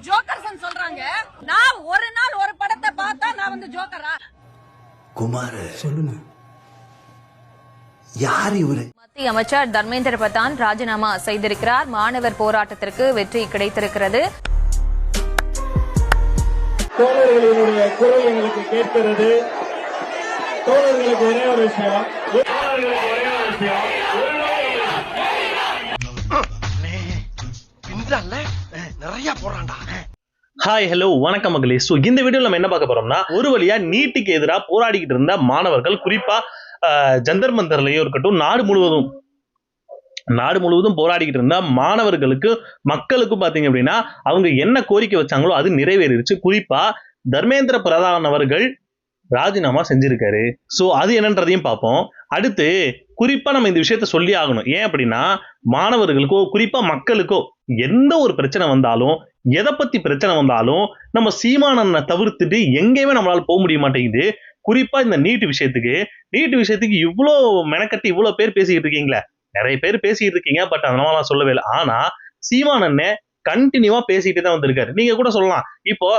Jokers சொல்றாங்க. நான் ஒரு நாள் ஒரு படத்தை பார்த்தா நான் வந்து ஜோக்கரா? குமார் சொல்லுங்க, யார் இவரு? மத்திய அமைச்சர் தர்மேந்திர பிரதான் ராஜினாமா செய்திருக்கிறார். மாணவர் போராட்டத்திற்கு வெற்றி கிடைத்திருக்கிறது. தோழர்களினுடைய குரல் எங்களுக்கு கேட்கிறது. தோழர்களுக்கு ஒரே ஒரு விஷயம், நிறைய போறான்டா. ஹாய் ஹலோ வணக்கம் மகளே. ஸோ இந்த வீடியோவில் நம்ம என்ன பார்க்க போறோம்னா, ஒரு வழியா நீட்டுக்கு எதிராக போராடிக்கிட்டு இருந்த மாணவர்கள், குறிப்பா ஜந்தர் மந்தர்லயும் இருக்கட்டும், நாடு முழுவதும் போராடிக்கிட்டு இருந்த மாணவர்களுக்கு, மக்களுக்கும் பாத்தீங்க அப்படின்னா அவங்க என்ன கோரிக்கை வச்சாங்களோ அது நிறைவேறிடுச்சு. குறிப்பா தர்மேந்திர பிரதான் அவர்கள் ராஜினாமா செஞ்சிருக்காரு. சோ அது என்னன்றதையும் பார்ப்போம். அடுத்து குறிப்பா நம்ம இந்த விஷயத்த சொல்லி ஆகணும். ஏன் அப்படின்னா, மாணவர்களுக்கோ குறிப்பா மக்களுக்கோ எந்த ஒரு பிரச்சனை வந்தாலும், எதை பத்தி பிரச்சனை வந்தாலும் நம்ம சீமானனை தவிர்த்துட்டு எங்கேயுமே நம்மளால போக முடிய மாட்டேங்குது. குறிப்பா இந்த நீட் விஷயத்துக்கு இவ்வளோ மெனக்கட்டி இவ்வளோ பேர் பேசிக்கிட்டு இருக்கீங்களே, நிறைய பேர் பேசிக்கிட்டு இருக்கீங்க. பட் அதனால நான் சொல்லவே இல்லை. ஆனா சீமானண்ணே கண்டினியூவா பேசிக்கிட்டே தான் வந்திருக்காரு. நீங்க கூட சொல்லலாம், இப்போ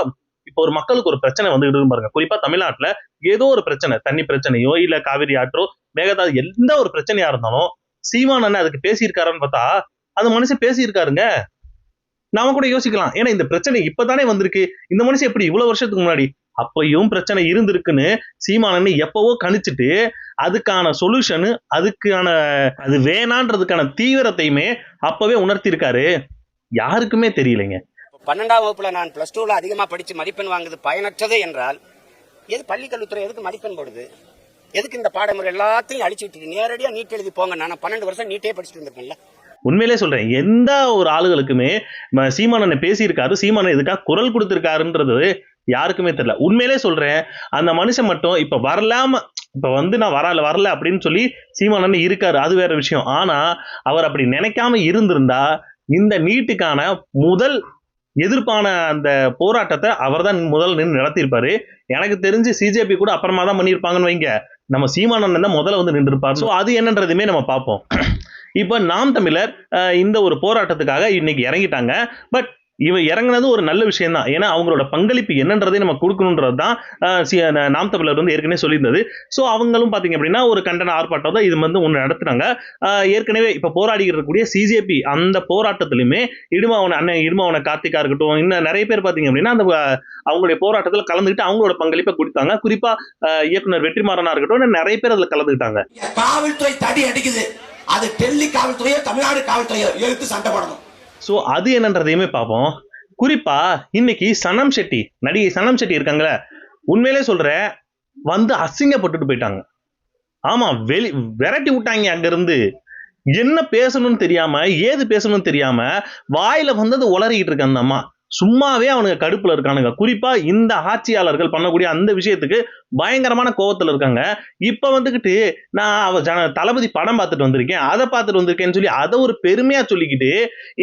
ஒரு மக்களுக்கு ஒரு பிரச்சனை வந்துகிட்டு பாருங்க. குறிப்பா தமிழ்நாட்டுல ஏதோ ஒரு பிரச்சனை, தண்ணி பிரச்சனையோ இல்ல காவிரி ஆற்றோ மேகதாது, எந்த ஒரு பிரச்சனையா இருந்தாலும் சீமானண்ணே அதுக்கு பேசியிருக்காருன்னு பார்த்தா அந்த மனுஷன் பேசியிருக்காருங்க. நாம கூட யோசிக்கலாம், ஏன்னா இந்த பிரச்சனை இப்பதானே வந்திருக்கு, இந்த மனுஷன் எப்படி இவ்வளவு வருஷத்துக்கு முன்னாடி அப்பையும் பிரச்சனை இருந்திருக்குன்னு சீமானண்ணே எப்பவோ கணிச்சுட்டு அதுக்கான சொல்யூஷன், அதுக்கான அது வேணான்றதுக்கான தீவிரத்தையுமே அப்பவே உணர்த்திருக்காரு. யாருக்குமே தெரியலைங்க. 12ஆம் வகுப்புல நான் +2ல அதிகமா படிச்சு மதிப்பெண் வாங்குது பயனற்றது என்றால், எது பள்ளிக்கல்வித்துறை எதுக்கு மதிப்பெண் போடுது? எதுக்கு இந்த பாடமுறை எல்லாத்தையும் அழிச்சு விட்டுட்டு நேரடியா நீட் எழுதி போங்க? நான் 12 வருஷம் நீட்டே படிச்சுட்டு இருந்திருக்கேன்ல. உண்மையிலே சொல்றேன், எந்த ஒரு ஆளுகளுக்குமே சீமானனை பேசியிருக்காரு, சீமானன் இதுக்காக குரல் கொடுத்திருக்காருன்றது யாருக்குமே தெரியல. உண்மையிலே சொல்றேன், அந்த மனுஷன் மட்டும் இப்ப நான் வரல அப்படின்னு சொல்லி சீமானன் இருக்காரு, அது வேற விஷயம். ஆனா அவர் அப்படி நினைக்காம இருந்திருந்தா இந்த நீட்டுக்கான முதல் எதிர்ப்பான அந்த போராட்டத்தை அவர் தான் முதல் நின்று நடத்தியிருப்பாரு. எனக்கு தெரிஞ்சு சிஜேபி கூட அப்புறமா தான் பண்ணியிருப்பாங்கன்னு வைங்க, நம்ம சீமானன் தான் முதல்ல வந்து நின்று இருப்பாரு. ஸோ அது என்னன்றதுமே நம்ம பார்ப்போம். இப்ப நாம் தமிழர் இந்த ஒரு போராட்டத்துக்காக இன்னைக்கு இறங்கிட்டாங்க. பட் இறங்கினது ஒரு நல்ல விஷயம் தான். ஏன்னா அவங்களோட பங்களிப்பு என்னன்றதை நம்ம கொடுக்கணுன்றது தான் நாம் தமிழர் வந்து ஏற்கனவே சொல்லியிருந்தது. ஸோ அவங்களும் பாத்தீங்க அப்படின்னா ஒரு கண்டன ஆர்ப்பாட்டம் தான் இது வந்து ஒன்று நடத்துனாங்க. ஏற்கனவே இப்ப போராடி இருக்கக்கூடிய சிஜேபி அந்த போராட்டத்திலுமே இடுமாவன கார்த்திகா இருக்கட்டும், இன்னும் நிறைய பேர் பாத்தீங்க அப்படின்னா அந்த அவங்களுடைய போராட்டத்தில் கலந்துக்கிட்டு அவங்களோட பங்களிப்பை கொடுத்தாங்க. குறிப்பா இயக்குனர் வெற்றிமாறனா இருக்கட்டும், நிறைய பேர் அதுல கலந்துக்கிட்டாங்க. காவல்துறை தடி அடிக்குது, அது டெல்லி காவல்துறையோ தமிழ்நாடு காவல்துறையோ எழுத்து சண்டை போடணும். ஸோ அது என்னன்றதையுமே பார்ப்போம். குறிப்பா இன்னைக்கு நடிகை சனம் ஷெட்டி இருக்காங்களே, உண்மையிலே சொல்ற வந்து அசிங்கப்பட்டுட்டு போயிட்டாங்க. ஆமா, விரட்டி விட்டாங்க. அங்க இருந்து என்ன பேசணும்னு தெரியாம, ஏது பேசணும்னு தெரியாம வாயில வந்தது உளறிக்கிட்டு இருக்க அந்த அம்மா. சும்மாவே அவனுங்க கடுப்புல இருக்கானுங்க. குறிப்பா இந்த ஆட்சியாளர்கள் பண்ணக்கூடிய அந்த விஷயத்துக்கு பயங்கரமான கோவத்துல இருக்காங்க. இப்ப வந்துகிட்டு நான் தளபதி படம் பார்த்துட்டு வந்திருக்கேன், அதை பார்த்துட்டு வந்திருக்கேன்னு சொல்லி அதை ஒரு பெருமையா சொல்லிக்கிட்டு,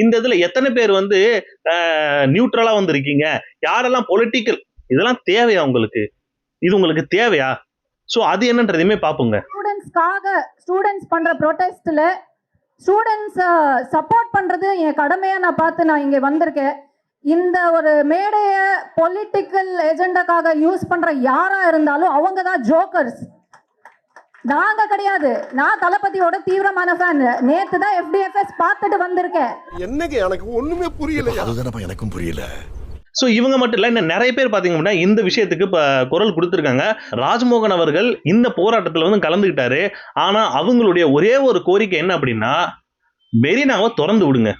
இந்த இதுல எத்தனை பேர் வந்து நியூட்ரலா வந்திருக்கீங்க, யாரெல்லாம் பொலிட்டிக்கல், இதெல்லாம் தேவையா உங்களுக்கு? இது உங்களுக்கு தேவையா? சோ அது என்னன்றதையுமே பாப்போங்க. ஸ்டூடெண்ட்ஸ் பண்ற ப்ரொடெஸ்ட்ல ஸ்டூடெண்ட்ஸ் சப்போர்ட் பண்றது என் கடமையா நான் பார்த்து நான் இங்க வந்திருக்கேன். இந்த ஒரு மேடைய பொலிட்டிக்கல் ஏஜெண்டாக்காக யூஸ் பண்ற யாரா இருந்தாலும் அவங்க தான் ஜோக்கர்ஸ், நாங்க கிடையாது. நான் தளபதியோட தீவிரமான ஃபேன். நேத்து தான் FDFS பார்த்துட்டு வந்திருக்கேன். என்னங்க எனக்கு ஒண்ணுமே புரியல. அதுதானப்பா எனக்கும் புரியல. சோ இவங்க மட்டும் இல்ல, இன்னும் நிறைய பேர் பாத்தீங்க அப்படின்னா இந்த விஷயத்துக்கு குரல் கொடுத்திருக்காங்க. ராஜ்மோகன் அவர்கள் இந்த போராட்டத்துல வந்து கலந்துக்கிட்டாரு. ஆனா அவங்களுடைய ஒரே ஒரு கோரிக்கை என்ன அப்படின்னா, மெரினாவை திறந்து விடுங்க,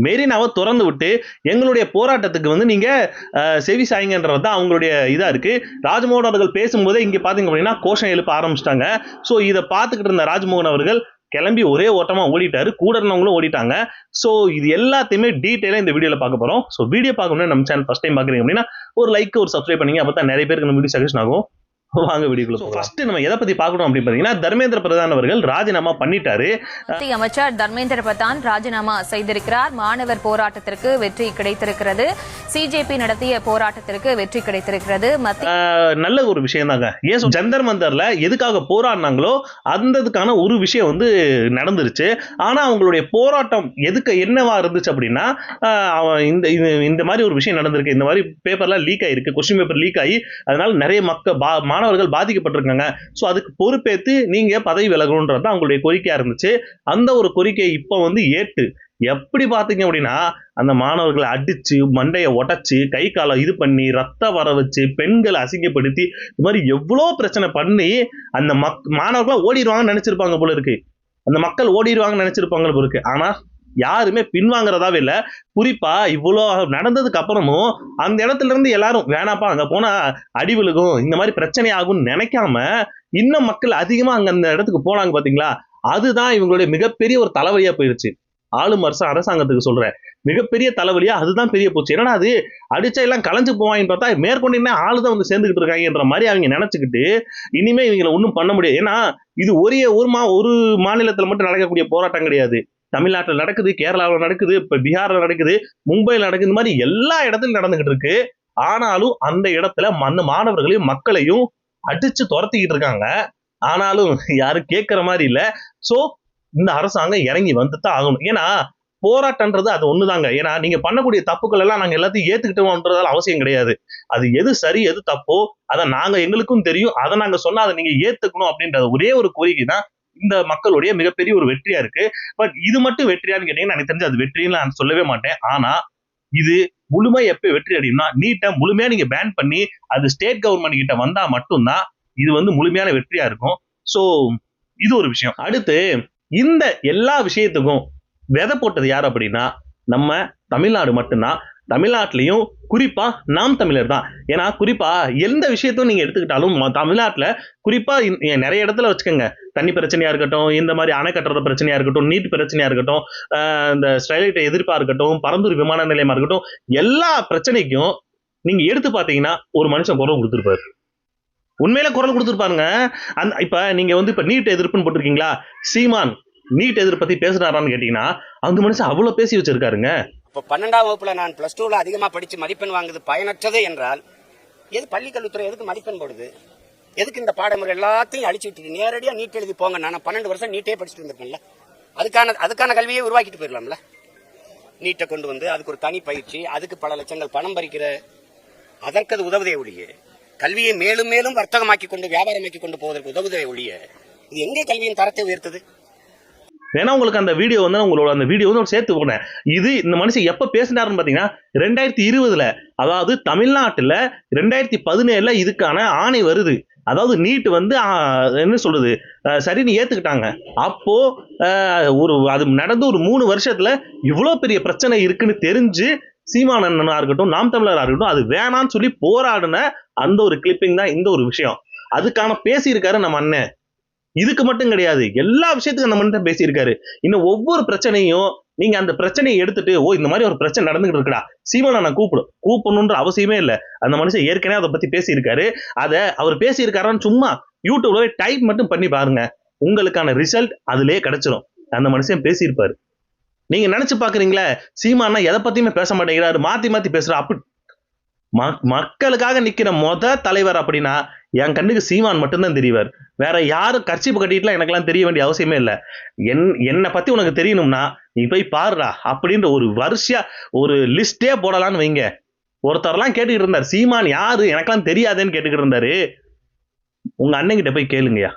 மெரினாவை திறந்து விட்டு எங்களுடைய போராட்டத்துக்கு வந்து நீங்க செவி சாய்ங்கன்றது தான் அவங்களுடைய இதா இருக்கு. ராஜ்மோகன் அவர்கள் பேசும்போதே இங்க பாத்தீங்க அப்படின்னா கோஷம் எழுப்ப ஆரம்பிச்சிட்டாங்க. சோ இதை பார்த்துக்கிட்டு இருந்த ராஜ்மோகன் அவர்கள் கிளம்பி ஒரே ஓட்டமா ஓடிட்டாரு, கூட இருந்தவங்களும் ஓடிட்டாங்க. சோ இது எல்லாத்தையுமே டீடைலா இந்த வீடியோல பார்க்க போறோம். சோ வீடியோ பார்க்கணும்னா நம்ம சேனல் ஃபர்ஸ்ட் டைம் பாக்குறீங்க அப்படின்னா ஒரு லைக், ஒரு சப்ஸ்கிரைப் பண்ணீங்க, அப்பதான் நிறைய பேருக்கு இந்த வீடியோ சஜஷன் ஆகும். வாங்க வீடியோக்குள்ள ஃபர்ஸ்ட் நம்ம எதை பத்தி பார்க்கணும் அப்படின்னு பாத்தீங்கன்னா தர்மேந்திர பிரதான் அவர்கள் ராஜினாமா பண்ணிட்டாரு. மத்திய அமைச்சர் தர்மேந்திர பிரதான் ராஜினாமா செய்திருக்கிறார். மாணவர் போராட்டத்திற்கு வெற்றி கிடைத்திருக்கிறது. சிஜேபி நடத்திய போராட்டத்திற்கு வெற்றி கிடைத்திருக்கிறது. நல்ல ஒரு விஷயம் தாங்க. ஏன் ஜந்தர் மந்தர்ல எதுக்காக போராடினாங்களோ அந்ததுக்கான ஒரு விஷயம் வந்து நடந்துருச்சு. ஆனா அவங்களுடைய போராட்டம் எதுக்கு என்னவா இருந்துச்சு அப்படின்னா இந்த மாதிரி ஒரு விஷயம் நடந்திருக்கு, இந்த மாதிரி பேப்பர்லாம் லீக் ஆயிருக்கு, கொஸ்டின் பேப்பர் லீக் ஆகி அதனால நிறைய மாணவர்கள் பாதிக்கப்பட்டிருக்காங்க. ஸோ அதுக்கு பொறுப்பேற்று நீங்க பதவி விலகணுன்றது அவங்களுடைய கோரிக்கையா இருந்துச்சு. அந்த ஒரு கோரிக்கையை இப்போ வந்து ஏற்று எப்படி பாத்தீங்க அப்படின்னா அந்த மாணவர்களை அடிச்சு மண்டையை உடைச்சு கை காலை இது பண்ணி ரத்தம் வர வச்சு பெண்களை அசிங்கப்படுத்தி இது மாதிரி எவ்வளோ பிரச்சனை பண்ணி அந்த மாணவர்களா ஓடிடுவாங்கன்னு நினைச்சிருப்பாங்க போல இருக்கு. அந்த மக்கள் ஓடிடுவாங்கன்னு நினைச்சிருப்பாங்க போல இருக்கு. ஆனா யாருமே பின்வாங்கறதாவே இல்ல. குறிப்பா இவ்வளோ நடந்ததுக்கு அப்புறமும் அந்த இடத்துல இருந்து எல்லாரும் வேணாப்பா அங்க போனா அடி விழுகும், இந்த மாதிரி பிரச்சனை ஆகும்னு நினைக்காம இன்னும் மக்கள் அதிகமா அங்க அந்த இடத்துக்கு போனாங்க பாத்தீங்களா. அதுதான் இவங்களுடைய மிகப்பெரிய ஒரு தலைவலியா போயிருச்சு. ஆளும் அரசாங்கத்துக்கு சொல்றேன், மிகப்பெரிய தலைவலியா அதுதான் பெரிய போச்சு. ஏன்னா அது அடிச்சா எல்லாம் கலைஞ்சு போவாங்கன்னு பார்த்தா மேற்கொண்டு என்ன ஆளுதான் வந்து சேர்ந்துகிட்டு இருக்காங்கன்ற மாதிரி அவங்க நினைச்சுக்கிட்டு இனிமே இவங்களை ஒன்றும் பண்ண முடியாது. ஏன்னா இது ஒரு மாநிலத்துல மட்டும் நடக்கக்கூடிய போராட்டம் கிடையாது. தமிழ்நாட்டில் நடக்குது, கேரளாவில் நடக்குது, இப்ப பீகார்ல நடக்குது, மும்பையில் நடக்குது, இந்த மாதிரி எல்லா இடத்துலயும் நடந்துகிட்டு இருக்கு. ஆனாலும் அந்த இடத்துல அந்த மாணவர்களையும் மக்களையும் அடிச்சு துரத்திக்கிட்டு இருக்காங்க. ஆனாலும் யாரும் கேட்கிற மாதிரி இல்ல. சோ இந்த அரசாங்கம் இறங்கி வந்துதான் ஆகணும். ஏன்னா போராட்டம்ன்றது அது ஒண்ணுதாங்க. ஏன்னா நீங்க பண்ணக்கூடிய தப்புக்கள் எல்லாம் நாங்க எல்லாத்தையும் ஏத்துக்கிட்டோம்ன்றதால அவசியம் கிடையாது. அது எது சரி எது தப்போ அதை நாங்க எங்களுக்கும் தெரியும். அதை நாங்க சொன்னா அதை நீங்க ஏத்துக்கணும் அப்படின்றது ஒரே ஒரு கோரிக்கை தான் இந்த மக்களுடைய மிகப்பெரிய ஒரு வெற்றியா இருக்கு. பட் இது மட்டும் வெற்றியான்னு கேட்டீங்கன்னா எனக்கு தெரிஞ்சு அது வெற்றின்னு நான் சொல்லவே மாட்டேன். ஆனா இது முழுமையா எப்ப வெற்றி அடையும்னா நீட்டை முழுமையா நீங்க பேன் பண்ணி அது ஸ்டேட் கவர்மெண்ட் கிட்ட வந்தா மட்டும்தான் இது வந்து முழுமையான வெற்றியா இருக்கும். சோ இது ஒரு விஷயம். அடுத்து இந்த எல்லா விஷயத்துக்கும் விதை போட்டது யார் அப்படின்னா நம்ம தமிழ்நாடு மட்டும்தான். தமிழ்நாட்டிலையும் குறிப்பா நாம் தமிழர் தான். ஏன்னா குறிப்பா எந்த விஷயத்தையும் நீங்க எடுத்துக்கிட்டாலும் தமிழ்நாட்டுல குறிப்பா நிறைய இடத்துல வச்சுக்கோங்க, தண்ணி பிரச்சனையா இருக்கட்டும், இந்த மாதிரி அணை கட்டுறது பிரச்சனையா இருக்கட்டும், நீட் பிரச்சனையா இருக்கட்டும், இந்த ஸ்டெர்லைட் எதிர்ப்பா இருக்கட்டும், பரந்தூர் விமான நிலையமா இருக்கட்டும், எல்லா பிரச்சனைக்கும் நீங்க எடுத்து பாத்தீங்கன்னா ஒரு மனுஷன் குரல் கொடுத்துருப்பாரு. உண்மையில குரல் கொடுத்துருப்பாருங்க. இப்ப நீங்க வந்து இப்ப நீட் எதிர்ப்புன்னு போட்டிருக்கீங்களா, சீமான் நீட் எதிர்ப்பு பத்தி பேசுறாரான்னு கேட்டீங்கன்னா அந்த மனுஷன் அவ்வளவு பேசி வச்சிருக்காருங்க. இப்போ 12ஆம் வகுப்புல நான் +2ல அதிகமா படிச்சு மதிப்பெண் வாங்குது பயனற்றது என்றால் எது பள்ளிக்கல்வித்துறை எதுக்கு மதிப்பெண் போடுது? எதுக்கு இந்த பாடமுறை எல்லாத்தையும் அழிச்சு விட்டு நேரடியா நீட் எழுதி போங்க? நான் 12 வருஷம் நீட்டே படிச்சுட்டு இருந்திருக்கேன்ல. அதுக்கான கல்வியை உருவாக்கிட்டு போயிடலாம்ல. நீட்டை கொண்டு வந்து அதுக்கு ஒரு தனி பயிற்சி, அதுக்கு பல லட்சங்கள் பணம் பறிக்கிற அதற்கு அது உதவுதே ஒழிய கல்வியை மேலும் மேலும் வர்த்தகமாக்கி கொண்டு வியாபாரமாக்கி கொண்டு போவதற்கு உதவுதே ஒழிய இது எங்கே கல்வியின் தரத்தை உயர்த்தது? வேணா உங்களுக்கு அந்த வீடியோ வந்து உங்களோட அந்த வீடியோ வந்து சேர்த்து போனேன். இது இந்த மனுஷன் எப்ப பேசினாருன்னு பாத்தீங்கன்னா 2020, அதாவது தமிழ்நாட்டுல 2017 இதுக்கான ஆணை வருது. அதாவது நீட் வந்து என்ன சொல்றது சரின்னு ஏத்துக்கிட்டாங்க. அப்போ அது நடந்து ஒரு 3 வருஷத்துல இவ்வளவு பெரிய பிரச்சனை இருக்குன்னு தெரிஞ்சு சீமானண்ணனா இருக்கட்டும், நாம் தமிழரா இருக்கட்டும், அது வேணான்னு சொல்லி போராடின அந்த ஒரு கிளிப்பிங் தான் இந்த ஒரு விஷயம். அதுக்கான பேசியிருக்காரு நம்ம அண்ணன். இதுக்கு மட்டும் கிடையாது, எல்லா விஷயத்துக்கும் அந்த மனுஷன் பேசியிருக்காரு. இன்னும் ஒவ்வொரு பிரச்சனையும் நீங்க அந்த பிரச்சனையை எடுத்துட்டு இந்த மாதிரி ஒரு பிரச்சனை நடந்துகிட்டு இருக்குடா சீமானை நான் கூப்பிடணுன்ற அவசியமே இல்லை. அந்த மனுஷன் ஏற்கனவே அதை பத்தி பேசியிருக்காரு. அதை அவர் பேசியிருக்காரான்னு சும்மா யூடியூப்ல டைப் மட்டும் பண்ணி பாருங்க, உங்களுக்கான ரிசல்ட் அதுலயே கிடைச்சிடும். அந்த மனுஷன் பேசியிருப்பாரு. நீங்க நினைச்சு பாக்குறீங்களா சீமானா எதை பத்தியுமே பேச மாட்டேங்கிறாரு, மாத்தி பேசுறா. அப்படி மக்களுக்காக நிக்கிற தலைவர் அப்படின்னா என் கண்ணுக்கு சீமான் மட்டும்தான் தெரியவார். வேற யாரும் கர்ச்சீப்பு கட்டிட்டுலாம் எனக்கெல்லாம் தெரிய வேண்டிய அவசியமே இல்லை. என்னை பத்தி உனக்கு தெரியணும்னா நீ போய் பாருடா அப்படின்ற ஒரு வரிசையா ஒரு லிஸ்டே போடலான்னு வைங்க. ஒருத்தர்லாம் கேட்டுக்கிட்டு இருந்தார், சீமான் யாரு எனக்கெல்லாம் தெரியாதுன்னு கேட்டுக்கிட்டு இருந்தாரு. உங்க அண்ணன் கிட்ட போய் கேளுங்கயா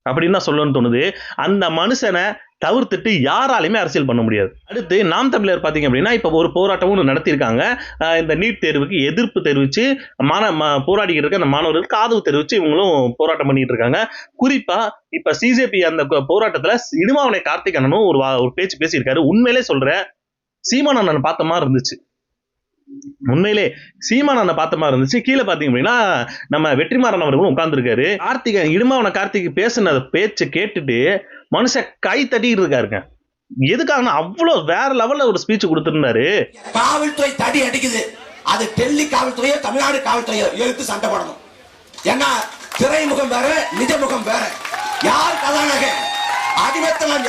அப்படின்னு தான் சொல்லணும்னு தோணுது. அந்த மனுஷனை தவிர்த்துட்டு யாராலையுமே அரசியல் பண்ண முடியாது. அடுத்து நாம் தமிழர் பாத்தீங்க அப்படின்னா இப்ப ஒரு போராட்டமும் நடத்தியிருக்காங்க. இந்த நீட் தேர்வுக்கு எதிர்ப்பு தெரிவிச்சு போராடிக்கிட்டு இருக்க அந்த மாணவர்களுக்கு ஆதரவு தெரிவிச்சு இவங்களும் போராட்டம் பண்ணிட்டு இருக்காங்க. குறிப்பா இப்ப சிஜேபி அந்த போராட்டத்துல இடுமாவனை கார்த்திக் அண்ணனும் ஒரு பேச்சு பேசியிருக்காரு. உண்மையிலே சொல்றேன், சீமான் அண்ணன் பார்த்த மாதிரி இருந்துச்சு. உண்மையிலே சீமானனை பார்த்த மாதிரி இருந்துச்சு. கீழே பாத்தீங்க அப்படின்னா நம்ம வெற்றிமாறன் அவர்களும் உட்கார்ந்துருக்காரு. இடுமாவன கார்த்திக் பேசின பேச்சை கேட்டுட்டு மனுஷன் கை தட்டிட்டு இருக்காருங்க. எதுக்காக அவ்வளவு வேற லெவல்ல ஒரு ஸ்பீச் கொடுத்திருந்தாரு. காவல்துறை தடி அடிக்குது, அது டெல்லி காவல்துறையோ தமிழ்நாடு காவல்துறையோ எழுத்து சண்டை போடணும். ஏன்னா திரைமுகம் வேற, நிஜமுகம் வேற. யார் கதாநாயகன்? அடிமத்தலாம்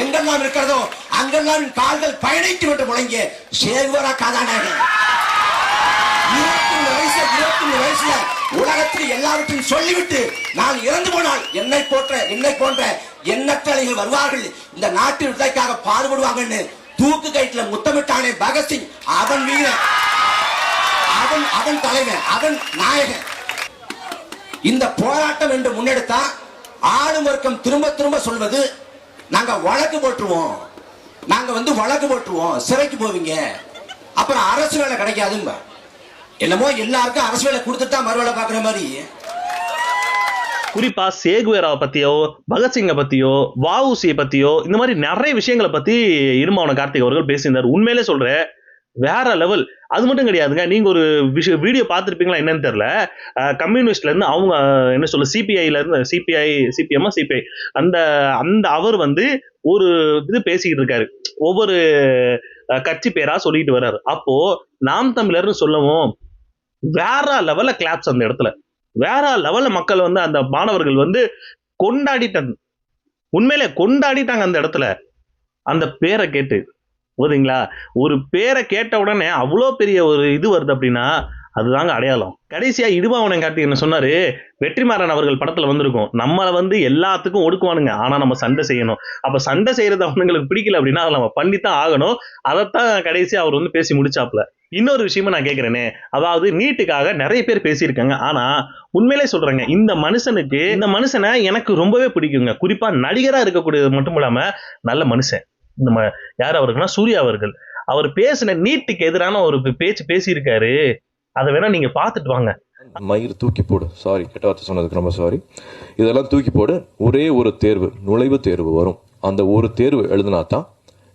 எங்கெல்லாம் இருக்கிறதோ அங்கெல்லாம் கால்கள் பயணித்து விட்டு முழங்கிய சேகுவரா கதாநாயகன். 21 வயசுல உலகத்தில் எல்லாவற்றையும் சொல்லிவிட்டு நான் இறந்து போனால் என்னை போன்ற எண்ணற்றலைகள் வருவார்கள், இந்த நாட்டு விடுதலைக்காக பாடுபடுவாங்கன்னு தூக்கு கயிற்றுல முத்தமிட்டானே பகத்சிங். அவன் வீரன், அவன் தலைவன், அவன் நாயகன். இந்த போராட்டம் என்று முன்னெடுத்தா ஆளும் வர்க்கம் திரும்ப சொல்வது நாங்க வழக்கு போட்டுருவோம், வழக்கு போட்டுருவோம், சிறைக்கு போவீங்க, அப்புறம் அரசு வேலை கிடைக்காதுங்க. என்னமோ எல்லாருக்கும் அரசு வேலை கொடுத்துட்டா மறுவேலை பாக்குற மாதிரி. குறிப்பா சேகுவேராவை பத்தியோ, பகத்சிங்கை பத்தியோ, வஉசியை பத்தியோ, இந்த மாதிரி நிறைய விஷயங்களை பத்தி இருமாவன கார்த்திக் அவர்கள் பேசியிருந்தார். உண்மையிலே சொல்றேன், வேற லெவல். அது மட்டும் கிடையாதுங்க, நீங்க ஒரு வீடியோ பார்த்துருப்பீங்களா என்னன்னு தெரியல. கம்யூனிஸ்ட்ல இருந்து அவங்க என்ன சொல்ல, சிபிஐல இருந்து சிபிஐ அந்த அவர் ஒரு இது பேசிக்கிட்டு இருக்காரு, ஒவ்வொரு கட்சி பேரா சொல்லிட்டு வர்றாரு. அப்போ நாம் தமிழர்னு சொல்லவும் வேற லெவல்ல கிளாப்ஸ் அந்த இடத்துல, வேற லெவல்ல மக்கள் அந்த மாணவர்கள் கொண்டாடிட்டாங்க, உண்மையிலே கொண்டாடிட்டாங்க அந்த இடத்துல. அந்த பேரை கேட்டு போதுங்களா, ஒரு பேரை கேட்ட உடனே அவ்வளோ பெரிய ஒரு இது வருது அப்படின்னா அதுதாங்க அடையாளம். கடைசியா இடுபாவனம் கார்த்திக் என்ன சொன்னாரு, வெற்றிமாறன் அவர்கள் படத்துல வந்திருக்கும், நம்மளை எல்லாத்துக்கும் ஒடுக்குவானுங்க, ஆனா நம்ம சண்டை செய்யணும். அப்ப சண்டை செய்யறது அவங்களுக்கு பிடிக்கல அப்படின்னா அதை நம்ம பண்ணித்தான் ஆகணும். அதைத்தான் கடைசியா அவர் பேசி முடிச்சாப்ல. இன்னொரு விஷயமா நான் கேட்கிறேனே, அதாவது நீட்டுக்காக நிறைய பேர் பேசியிருக்காங்க. ஆனா உண்மையிலே சொல்றேங்க, இந்த மனுஷனை எனக்கு ரொம்பவே பிடிக்குங்க. குறிப்பா நடிகரா இருக்கக்கூடியது மட்டும் இல்லாம நல்ல மனுஷன். நம்ம யார் அவருக்குன்னா சூர்யா அவர்கள். அவர் பேசின நீட்டுக்கு எதிரான ஒரு பேச்சு பேசியிருக்காரு, அதை வேணா நீங்க பார்த்துட்டு வாங்க. மயிர் தூக்கி போடு, சாரி கெட்ட வார்த்தை சொன்னதுக்கு ரொம்ப சாரி. இதெல்லாம் தூக்கி போடு. ஒரே ஒரு தேர்வு, நுழைவு தேர்வு வரும். அந்த ஒரு தேர்வு எழுதினா தான்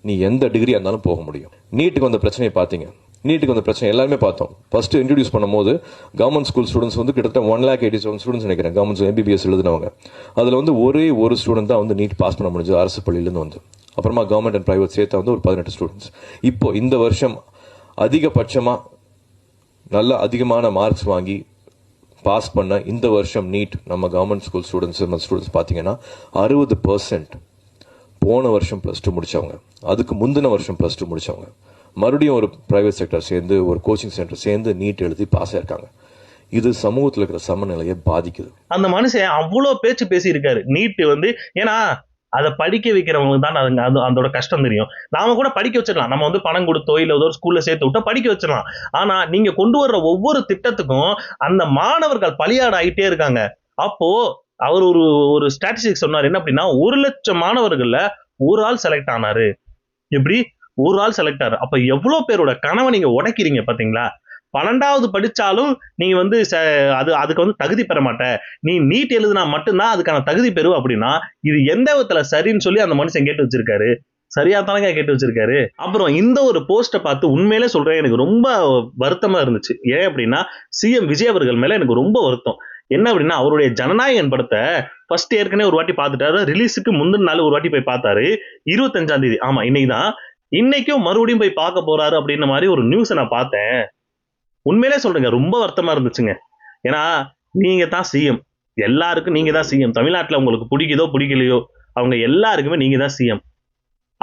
நீ எந்த டிகிரியா இருந்தாலும் போக முடியும். நீட்டுக்கு வந்த பிரச்சனையை பார்த்தீங்க, நீட்டுக்கு வந்த பிரச்சனை எல்லாருமே பார்த்தோம். ஃபர்ஸ்ட் இன்ட்ரடியூஸ் பண்ணும்போது கவர்மெண்ட் ஸ்கூல் ஸ்டூடெண்ட்ஸ் கிட்டத்தட்ட 1,87,000 ஸ்டூடெண்ட்ஸ் நினைக்கிறேன், கவர்மெண்ட் MBBS எழுதினவங்க. அதுல ஒரே ஒரு ஸ்டூடெண்ட் தான் நீட் பாஸ் பண்ண முடிஞ்சது அரசு பள்ளியிலேருந்து அப்புறமா கவர்மெண்ட் அண்ட் பிரைவேட் சேர்த்தா ஒரு 18 ஸ்டூடெண்ட்ஸ். இப்போ இந்த வருஷம் அதிகபட்சமா நல்ல அதிகமான மார்க்ஸ் வாங்கி பாஸ் பண்ண இந்த வருஷம் நீட் நம்ம கவர்மெண்ட் ஸ்கூல் ஸ்டூடெண்ட்ஸ் பார்த்தீங்கன்னா 60% போன வருஷம் +2 முடிச்சவங்க, அதுக்கு முந்தின வருஷம் +2 முடிச்சவங்க, மறுபடியும் ஒரு பிரைவேட் செக்டர் சேர்ந்து ஒரு கோச்சிங் சென்டர் சேர்ந்து நீட் எழுதி பாஸ் ஆயிருக்காங்க. இது சமூகத்தில் இருக்கிற சமநிலையை பாதிக்குது. அந்த மனுஷன் அவ்வளோ பேச்சு பேசியிருக்காரு. நீட்டு ஏன்னா அதை படிக்க வைக்கிறவங்களுக்கு தான் அதோட கஷ்டம் தெரியும். நாம கூட படிக்க வச்சிடலாம், நம்ம பணம் கொடுத்தோ இல்ல ஏதோ ஸ்கூல்ல சேர்த்து விட்டா படிக்க வச்சிடலாம். ஆனா நீங்க கொண்டு வர்ற ஒவ்வொரு திட்டத்துக்கும் அந்த மாணவர்கள் பலியாடு ஆகிட்டே இருக்காங்க. அப்போ அவர் ஒரு ஸ்டாட்டிஸ்டிக்ஸ் சொன்னார், என்ன அப்படின்னா 1,00,000 மாணவர்கள்ல ஒரு ஆள் செலக்ட் ஆனாரு. எப்படி ஒரு ஆள் செலக்ட் ஆறு? அப்ப எவ்வளவு பேரோட கனவை நீங்க உடைக்கிறீங்க பாத்தீங்களா? 12வது படிச்சாலும் நீ அதுக்கு தகுதி பெற மாட்ட, நீ நீட் எழுதுனா மட்டும்தான் அதுக்கான தகுதி பெறுவ அப்படின்னா இது எந்த விதத்துல சரின்னு சொல்லி அந்த மனுஷன் கேட்டு வச்சிருக்காரு. சரியா தானங்க கேட்டு வச்சிருக்காரு. அப்புறம் இந்த ஒரு போஸ்ட பார்த்து உண்மையிலே சொல்றேன், எனக்கு ரொம்ப வருத்தமா இருந்துச்சு. ஏன் அப்படின்னா சிஎம் விஜய் அவர்கள் மேல எனக்கு ரொம்ப வருத்தம். என்ன அப்படின்னா அவருடைய ஜனநாயகன் படத்தை ஃபர்ஸ்ட் ஏற்கனவே ஒரு வாட்டி பார்த்துட்டாரு, ரிலீஸுக்கு முந்தின நாள் ஒரு வாட்டி போய் பார்த்தாரு. 25ஆம் தேதி, ஆமா இன்னைக்குதான், இன்னைக்கும் மறுபடியும் போய் பார்க்க போறாரு அப்படின்ற மாதிரி ஒரு நியூஸ் நான் பார்த்தேன். உண்மையிலே சொல்றேங்க, ரொம்ப வருத்தமா இருந்துச்சுங்க. ஏன்னா நீங்க தான் சிஎம், எல்லாருக்கும் நீங்க தான் சிஎம். தமிழ்நாட்டுல உங்களுக்கு பிடிக்குதோ பிடிக்கலையோ அவங்க எல்லாருக்குமே நீங்க தான் சிஎம்.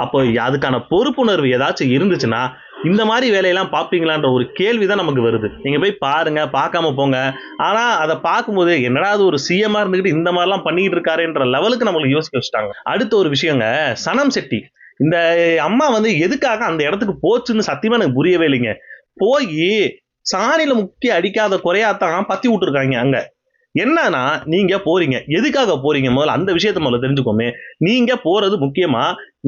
அப்போ அதுக்கான பொறுப்புணர்வு ஏதாச்சும் இருந்துச்சுன்னா இந்த மாதிரி வேலையெல்லாம் பார்ப்பீங்களான்ற ஒரு கேள்விதான் நமக்கு வருது. நீங்க போய் பாருங்க, பார்க்காம போங்க. ஆனா அதை பார்க்கும்போது என்னடா அது ஒரு சிஎம்மா இருந்துகிட்டு இந்த மாதிரிலாம் பண்ணிட்டு இருக்காருன்ற லெவலுக்கு நம்மளுக்கு யோசிக்க வச்சுட்டாங்க. அடுத்த ஒரு விஷயங்க, சனம் செட்டி இந்த அம்மா எதுக்காக அந்த இடத்துக்கு போச்சுன்னு சத்தியமா எனக்கு புரியவே இல்லைங்க. போய் சாணியில முக்கி அடிக்காத குறையாத்தான் பத்தி விட்டுருக்காங்க. அங்க என்னன்னா நீங்க போறீங்க, எதுக்காக போறீங்க முதல்ல அந்த விஷயத்த முதல்ல தெரிஞ்சுக்கோமே. நீங்க போறது முக்கியமா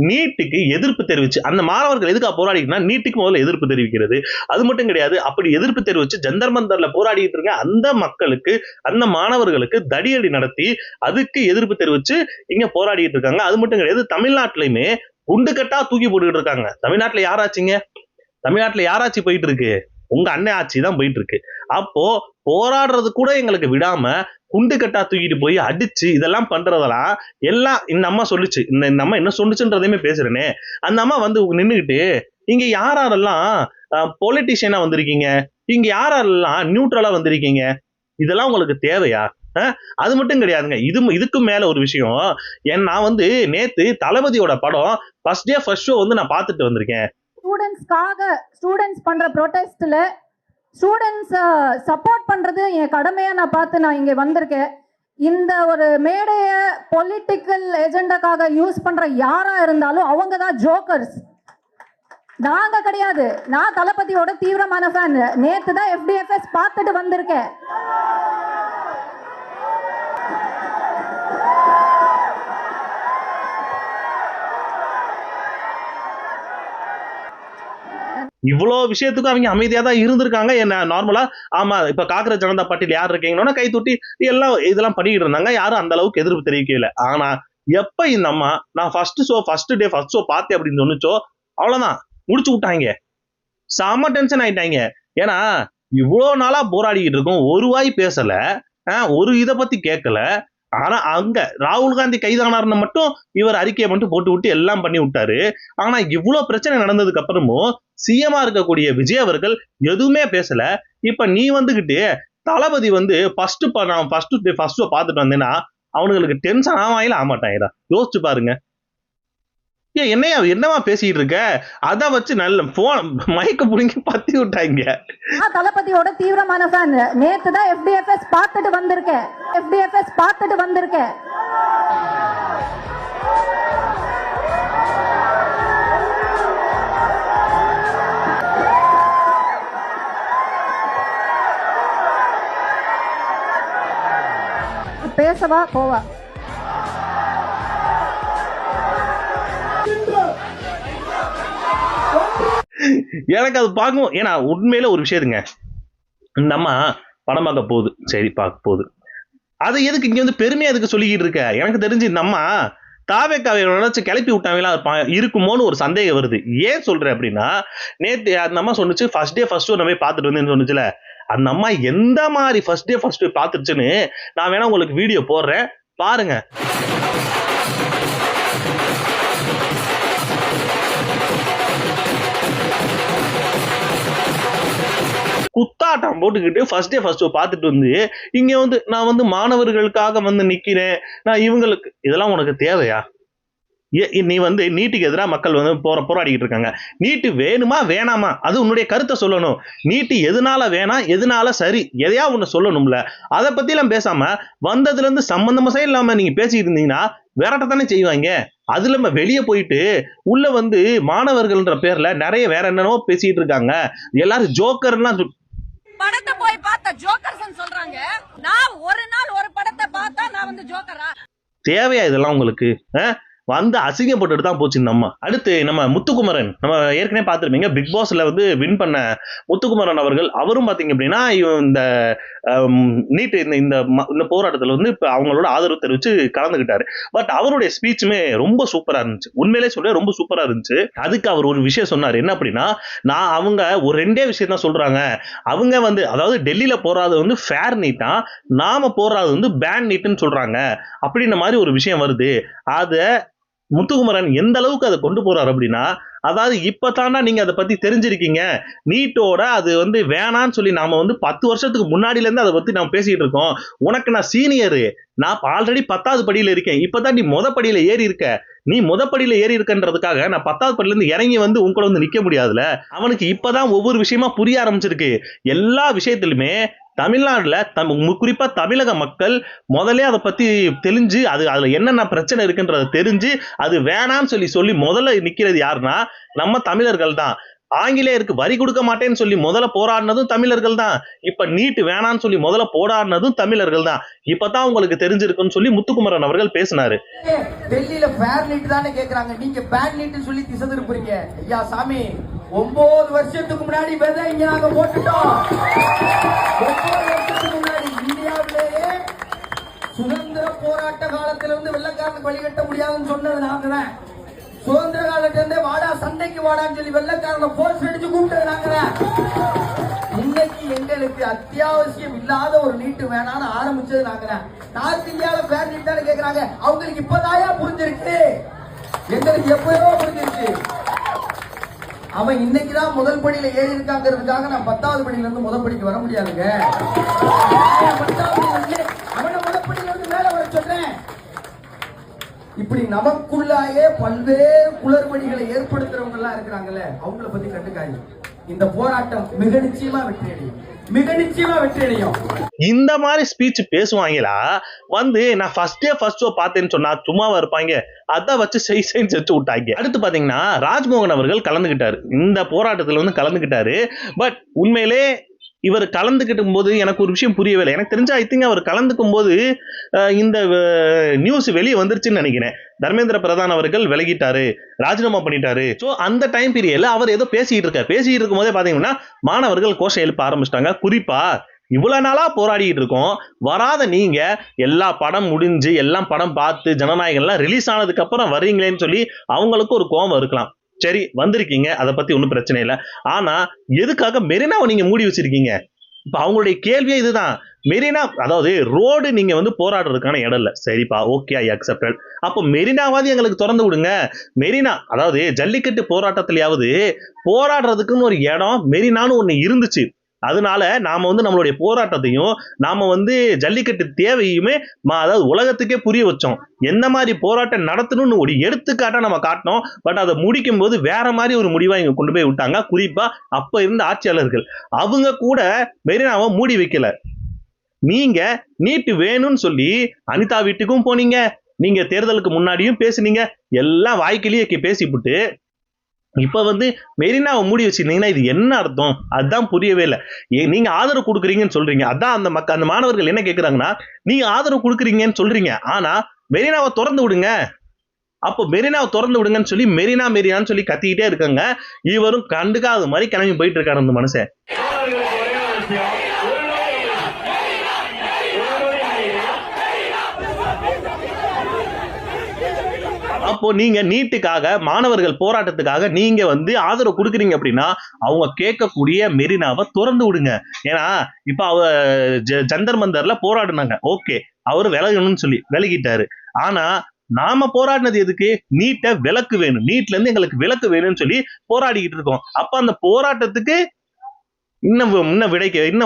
நீட்டுக்கு எதிர்ப்பு தெரிவிச்சு, அந்த மாணவர்கள் எதுக்காக போராடினா நீட்டுக்கு முதல்ல எதிர்ப்பு தெரிவிக்கிறது. அது மட்டும் கிடையாது, அப்படி எதிர்ப்பு தெரிவிச்சு ஜந்தர் மந்தர்ல போராடிட்டு இருக்க அந்த மக்களுக்கு, அந்த மாணவர்களுக்கு தடியடி நடத்தி அதுக்கு எதிர்ப்பு தெரிவிச்சு இங்க போராடிட்டு இருக்காங்க. அது மட்டும் கிடையாது, தமிழ்நாட்டிலுமே குண்டு கட்டா தூக்கி போட்டுக்கிட்டு இருக்காங்க. தமிழ்நாட்டுல யாராச்சுங்க, தமிழ்நாட்டுல யாராச்சு போயிட்டு இருக்கு, உங்க அண்ணன் ஆட்சி தான் போயிட்டு இருக்கு. அப்போ போராடுறது கூட எங்களுக்கு விடாம குண்டு கட்டா தூக்கிட்டு போய் அடிச்சு இதெல்லாம் பண்றதெல்லாம் எல்லாம் இந்த அம்மா சொல்லுச்சு. இந்த அம்மா என்ன சொல்லுச்சுன்றதையுமே பேசுறேனே. அந்த அம்மா நின்னுகிட்டு இங்க யாரெல்லாம் பொலிட்டிஷியனா வந்திருக்கீங்க, இங்க யாரெல்லாம் நியூட்ரலா வந்திருக்கீங்க, இதெல்லாம் உங்களுக்கு தேவையா? அது மட்டும் கிடையாதுங்க. இதுக்கு மேல ஒரு விஷயம், நான் வந்து நேத்து தளபதியோட படம் ஃபர்ஸ்ட் டே ஃபர்ஸ்ட் ஷோ வந்து நான் பார்த்துட்டு வந்திருக்கேன். ஸ்டூடெண்ட்ஸ் பண்ற ப்ரொடெஸ்ட்ல ஸ்டூடெண்ட்ஸ் சப்போர்ட் பண்றது என் கடமையா நான் பார்த்து நான் இங்க வந்திருக்கேன். இந்த ஒரு மேடைய பொலிட்டிக்கல் ஏஜெண்டாக்காக யூஸ் பண்ற யாரா இருந்தாலும் அவங்க தான் ஜோக்கர்ஸ், நாங்க கிடையாது. நான் தளபதியோட தீவிரமான ஃபேன். நேத்து தான் FDFS பார்த்துட்டு வந்திருக்கேன். இவ்வளவு விஷயத்துக்கும் அவங்க அமைதியா தான் இருந்திருக்காங்க. என்ன நார்மலா ஆமா இப்ப காக்கிற ஜனதா பார்ட்டியில் யார் இருக்கீங்கன்னா கை தொட்டி எல்லாம் இதெல்லாம் பண்ணிக்கிட்டு இருந்தாங்க. யாரும் அந்த அளவுக்கு எதிர்ப்பு தெரிவிக்கல. ஆனா எப்ப இந்த அம்மா நான் ஃபர்ஸ்ட் டே ஃபர்ஸ்ட் ஷோ பார்த்தேன் அப்படின்னு சொன்னிச்சோ அவ்வளவுதான், முடிச்சு விட்டாங்க. செம்ம டென்ஷன் ஆயிட்டாங்க. ஏன்னா இவ்வளவு நாளா போராடிக்கிட்டு இருக்கோம், ஒரு வாய் பேசல, ஒரு இதை பத்தி கேட்கல. ஆனா அங்க ராகுல் காந்தி கைதானார்னு மட்டும் இவர் அறிக்கையை மட்டும் போட்டு விட்டு எல்லாம் பண்ணி விட்டாரு. ஆனா இவ்வளவு பிரச்சனை நடந்ததுக்கு அப்புறமும் சிஎம்ஆ இருக்கக்கூடிய விஜய் அவர்கள் எதுவுமே பேசல. இப்ப நீ வந்துகிட்டு தளபதி வந்து ஃபர்ஸ்ட் ஷோ பார்த்துட்டு வந்தேன்னா அவனுங்களுக்கு டென்ஷன் ஆவாயில ஆமாட்டாங்கடா. யோசிச்சு பாருங்க. என்னவா பேசிட்டு இருக்க? அத வச்சு நல்ல போன் மைக்க புடிங்கி பத்தி விட்டாங்க. தளபதியோட தீவிரமான ஃபேன். நேத்து தான் FDFS பார்த்துட்டு வந்திருக்கேன். பேசவா போவா? எனக்கு அது பார்க்கும். ஏன்னா உண்மையில ஒரு விஷயத்துங்க, இந்த அம்மா படம் பார்க்க போகுது, சரி பார்க்க போகுது, அதை எதுக்கு இங்க வந்து பெருமையா எதுக்கு சொல்லிக்கிட்டு இருக்க? எனக்கு தெரிஞ்சு இந்த அம்மா தாவேக்காவை நினைச்சு கிளப்பி விட்டாங்களா இருக்குமோன்னு ஒரு சந்தேகம் வருது. ஏன் சொல்றேன் அப்படின்னா, நேற்று அந்த அம்மா சொன்னிச்சு ஃபர்ஸ்ட் டே ஃபர்ஸ்ட் ஷோ நம்ம பார்த்துட்டு வந்தேன்னு சொன்னிச்சுல, அந்த அம்மா எந்த மாதிரி ஃபர்ஸ்ட் டே ஃபர்ஸ்ட் ஷோ பார்த்துருச்சுன்னு நான் வேணா உங்களுக்கு வீடியோ போடுறேன், பாருங்க. குத்தாட்டம் போட்டுக்கிட்டு ஃபர்ஸ்ட் டே ஃபர்ஸ்ட் ஷோ பார்த்துட்டு வந்து இங்க வந்து நான் வந்து மாணவர்களுக்காக வந்து நிக்கிறேன், நான் இவங்களுக்கு, இதெல்லாம் உனக்கு தேவையா? நீ வந்து நீட்டுக்கு எதிராக மக்கள் வந்து போராடிக்கிட்டு இருக்காங்க. நீட்டு வேணுமா வேணாமா அது உன்னுடைய கருத்தை சொல்லணும். நீட்டு எதனால வேணாம் எதனால சரி எதையா ஒண்ணு சொல்லணும்ல. அதை பத்தி எல்லாம் பேசாம வந்ததுல இருந்து சம்பந்தமே இல்லாம நீங்க பேசிட்டு இருந்தீங்கன்னா விரட்டத்தானே செய்வாங்க. அதுல நம்ம வெளியே போயிட்டு உள்ள வந்து மாணவர்கள்ன்ற பேர்ல நிறைய வேற என்னென்னவோ பேசிட்டு இருக்காங்க. எல்லாரும் ஜோக்கர்லாம் படத்தை போய் பார்த்த ஜோக்கர்ஸ் சொல்றாங்க. நான் ஒரு நாள் ஒரு படத்தை பார்த்தா நான் வந்து ஜோக்கரா? தேவையா இதெல்லாம் உங்களுக்கு? வந்து அசிங்கப்பட்டு தான் போச்சு இந்த அம்மா. அடுத்து நம்ம முத்துக்குமரன், நம்ம ஏற்கனவே பார்த்துருப்பீங்க பிக் பாஸ்ல வந்து வின் பண்ண முத்துக்குமரன் அவர்கள், அவரும் பார்த்தீங்க அப்படின்னா இந்த நீட்டு இந்த போராட்டத்தில் வந்து இப்போ அவங்களோட ஆதரவு தெரிவித்து கலந்துக்கிட்டாரு. பட் அவருடைய ஸ்பீச்சுமே ரொம்ப சூப்பராக இருந்துச்சு. உண்மையிலே சொல்ல ரொம்ப சூப்பராக இருந்துச்சு. அதுக்கு அவர் ஒரு விஷயம் சொன்னார். என்ன அப்படின்னா, அவங்க ஒரு 2 விஷயம் தான் சொல்றாங்க. அவங்க வந்து அதாவது டெல்லியில போறாது வந்து ஃபேர் நீட்டா, நாம போறாது வந்து பேன் நீட்டுன்னு சொல்றாங்க அப்படின்ற மாதிரி ஒரு விஷயம் வருது. அதை முத்துக்குமரன் எந்த அளவுக்கு அதை கொண்டு போறாரு அப்படின்னா, அதாவது இப்பதானா நீங்க அதை பத்தி தெரிஞ்சிருக்கீங்க, நீட்டோட அது வந்து வேணான்னு சொல்லி நாம வந்து 10 வருஷத்துக்கு முன்னாடில இருந்து அதை பத்தி நாம பேசிட்டு இருக்கோம். உனக்கு நான் சீனியரு, நான் ஆல்ரெடி 10வது படியில இருக்கேன், இப்பதான் நீ படியில ஏறி இருக்க. நீ படியில ஏறி இருக்கன்றதுக்காக நான் 10வது படியில இருந்து இறங்கி வந்து உன் கூட வந்து நிக்க முடியாதுல. அவனுக்கு இப்பதான் ஒவ்வொரு விஷயமா புரிய ஆரம்பிச்சிருக்கு. எல்லா விஷயத்திலுமே தமிழ்நாடுல குறிப்பா தமிழக மக்கள் முதல்ல அதை பத்தி தெரிஞ்சு அதுல என்னென்ன பிரச்சனை இருக்குன்றத தெரிஞ்சு அது வேணான்னு சொல்லி முதல்ல நிக்கிறது யாருன்னா நம்ம தமிழர்கள் தான். ஆங்கிலேயருக்கு வரி கொடுக்க மாட்டேன்னு சொல்லி முதல்ல போராடினதும் தமிழர்கள் தான். இப்ப நீட் வேணான்னு சொல்லி முதல்ல போராடினதும் தமிழர்கள் தான். இப்பதான் உங்களுக்கு தெரிஞ்சிருக்குன்னு சொல்லி முத்துக்குமரன் அவர்கள் பேசினாரு. டெல்லியில ஃபேர் நீட் தானே கேக்குறாங்க, நீங்க பேன் நீட் சொல்லி திசை திருப்புறீங்க. ஐயா சாமி, 9 வருஷத்துக்கு முன்னாடி விதை இங்க நாங்க போட்டுட்டோம். 9 வருஷத்துக்கு முன்னாடி இந்தியாவிலேயே சுதந்திர போராட்ட காலத்துல இருந்து வெள்ளக்காரனுக்கு வழிகட்ட முடியாதுன்னு சொன்னது நாங்க தான். சுதந்திர காலத்துல இருந்தே வாடா சண்டைக்கு வாடான்னு சொல்லி வெள்ளக்காரனை போஸ்ட் அடிச்சு கூப்பிட்டது நாங்க தான். இன்னைக்கு எங்களுக்கு அத்தியாவசியம் இல்லாத ஒரு நீட்டு வேணான்னு ஆரம்பிச்சது நாங்க தான். நார்த் இந்தியாவில ஃபேர் நீட் தானே கேக்குறாங்க. அவங்களுக்கு இப்பதாயா புரிஞ்சிருக்கு, எங்களுக்கு எப்பயோ புரிஞ்சிருக்கு. அவன் இன்னைக்குதான் முதல் படியில ஏறி இருக்காங்கிறதுக்காக நான் 10வது படியில இருந்து முதல் படிக்கு வர முடியாதுங்க. அவனை இப்படி நமக்குள்ளாயே பல்வேறு குளறுபடிகளை ஏற்படுத்துறவங்க எல்லாம் இருக்கிறாங்கல்ல, அவங்கள பத்தி கண்டுக்காங்க. இந்த போராட்டம் மிக நிச்சயமா வெற்றி அடையும், மிக நிச்சயமா வெற்றி அடையும். இந்த மாதிரி ஸ்பீச் பேசுவாங்களா? வந்து நான் ஃபர்ஸ்ட் ஷோ பார்த்தேன்னு சொன்னா சும்மாவா இருப்பாங்க? அதான் வச்சு செய்ன்னு செஞ்சு விட்டாங்க. அடுத்து பாத்தீங்கன்னா ராஜ்மோகன் அவர்கள் கலந்துகிட்டாரு, இந்த போராட்டத்துல வந்து கலந்துகிட்டாரு. பட் உண்மையிலே இவர் கலந்துக்கிட்டும் போது எனக்கு ஒரு விஷயம் புரியவில்லை. எனக்கு தெரிஞ்ச ஐ திங்க் அவர் கலந்துக்கும் போது இந்த நியூஸ் வெளியே வந்துருச்சுன்னு நினைக்கிறேன். தர்மேந்திர பிரதான் அவர்கள் விலகிட்டாரு, ராஜினாமா பண்ணிட்டாரு. ஸோ அந்த டைம் பீரியட்ல அவர் ஏதோ பேசிட்டு இருக்கும் போதே பாத்தீங்கன்னா மாணவர்கள் கோஷம் எழுப்ப ஆரம்பிச்சிட்டாங்க. குறிப்பா இவ்வளவு நாளா போராடிட்டு இருக்கோம், வராத நீங்க எல்லா படம் முடிஞ்சு எல்லாம் படம் பார்த்து ஜனநாயகம் எல்லாம் ரிலீஸ் ஆனதுக்கு அப்புறம் வர்றீங்களேன்னு சொல்லி அவங்களுக்கு ஒரு கோபம் இருக்கலாம். சரி, வந்திருக்கீங்க, அதை பத்தி ஒன்றும் பிரச்சனை இல்லை. ஆனா எதுக்காக மெரினாவை நீங்க மூடி வச்சிருக்கீங்க? இப்ப அவங்களுடைய கேள்வியே இதுதான். மெரினா, அதாவது ரோடு நீங்க வந்து போராடுறதுக்கான இடம் இல்லை. சரிப்பா, ஓகே, ஐ அக்செப்டட். அப்போ மெரினாவாதி எங்களுக்கு திறந்து விடுங்க. மெரினா, அதாவது ஜல்லிக்கட்டு போராட்டத்திலேயாவது போராடுறதுக்குன்னு ஒரு இடம் மெரினான்னு ஒண்ணு இருந்துச்சு. அதனால நாம வந்து நம்மளுடைய போராட்டத்தையும் நாம வந்து ஜல்லிக்கட்டு தேவையுமே அதாவது உலகத்துக்கே புரிய வச்சோம். எந்த மாதிரி போராட்டம் நடத்தணும்னு ஒரு எடுத்துக்காட்டா நம்ம காட்டினோம். பட் அதை முடிக்கும் போது வேற மாதிரி ஒரு முடிவா இங்க கொண்டு போய் விட்டாங்க. குறிப்பா அப்ப இருந்த ஆட்சியாளர்கள் அவங்க கூட மெரினாவை மூடி வைக்கல. நீங்க நீட்டு வேணும்னு சொல்லி அனிதா வீட்டுக்கும் போனீங்க, நீங்க தேர்தலுக்கு முன்னாடியும் பேசுனீங்க, எல்லாம் வாய்க்கிலேயே பேசிவிட்டு இப்ப வந்து மெரினாவை மூடி வச்சிருந்தீங்கன்னா இது என்ன அர்த்தம்? அதுதான் புரியவே இல்லை. நீங்க ஆதரவு கொடுக்குறீங்கன்னு சொல்றீங்க, அதான் அந்த மாணவர்கள் என்ன கேட்கிறாங்கன்னா, நீங்க ஆதரவு கொடுக்குறீங்கன்னு சொல்றீங்க, ஆனா மெரினாவை திறந்து விடுங்க. அப்போ மெரினாவை திறந்து விடுங்கன்னு சொல்லி மெரினான்னு சொல்லி கத்திக்கிட்டே இருக்காங்க. இவரும் கண்டுக்காத மாதிரி கிளம்பி போயிட்டு இருக்காரு அந்த மனுஷன். அப்போ நீங்க நீட்டுக்காக மாணவர்கள் போராட்டத்துக்காக நீங்க வந்து ஆதரவு கொடுக்குறீங்க அப்படின்னா அவங்க கேட்கக்கூடிய மெரினாவை திறந்து விடுங்க. ஏன்னா இப்ப அவ ஜந்தர் மந்தர்ல போராடினாங்க, ஓகே, அவரு விலகணும்னு சொல்லி விலகிட்டாரு. ஆனா நாம போராடினது எதுக்கு? நீட்டை விலக்கு வேணும், நீட்ல இருந்து எங்களுக்கு விலக்கு வேணும்னு சொல்லி போராடிக்கிட்டு இருக்கோம். அப்ப அந்த போராட்டத்துக்கு இன்னும்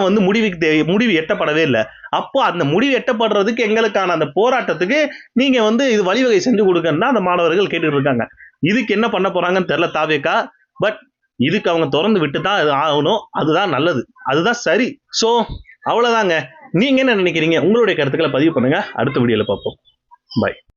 வந்து முடிவு எட்டப்படவே இல்லை. அப்போ அந்த முடிவு எட்டப்படுறதுக்கு எங்களுக்கான அந்த போராட்டத்துக்கு நீங்க வந்து இது வழிவகை செஞ்சு கொடுக்கணும்னா அந்த மாணவர்கள் கேட்டுட்டு இருக்காங்க. இதுக்கு என்ன பண்ண போறாங்கன்னு தெரியல தாவேக்கா. பட் இதுக்கு அவங்க திறந்து விட்டு தான் ஆகணும். அதுதான் நல்லது, அதுதான் சரி. சோ அவ்வளவுதாங்க. நீங்க என்ன நினைக்கிறீங்க? உங்களுடைய கருத்துக்களை பதிவு பண்ணுங்க. அடுத்த வீடியோல பார்ப்போம். பாய்.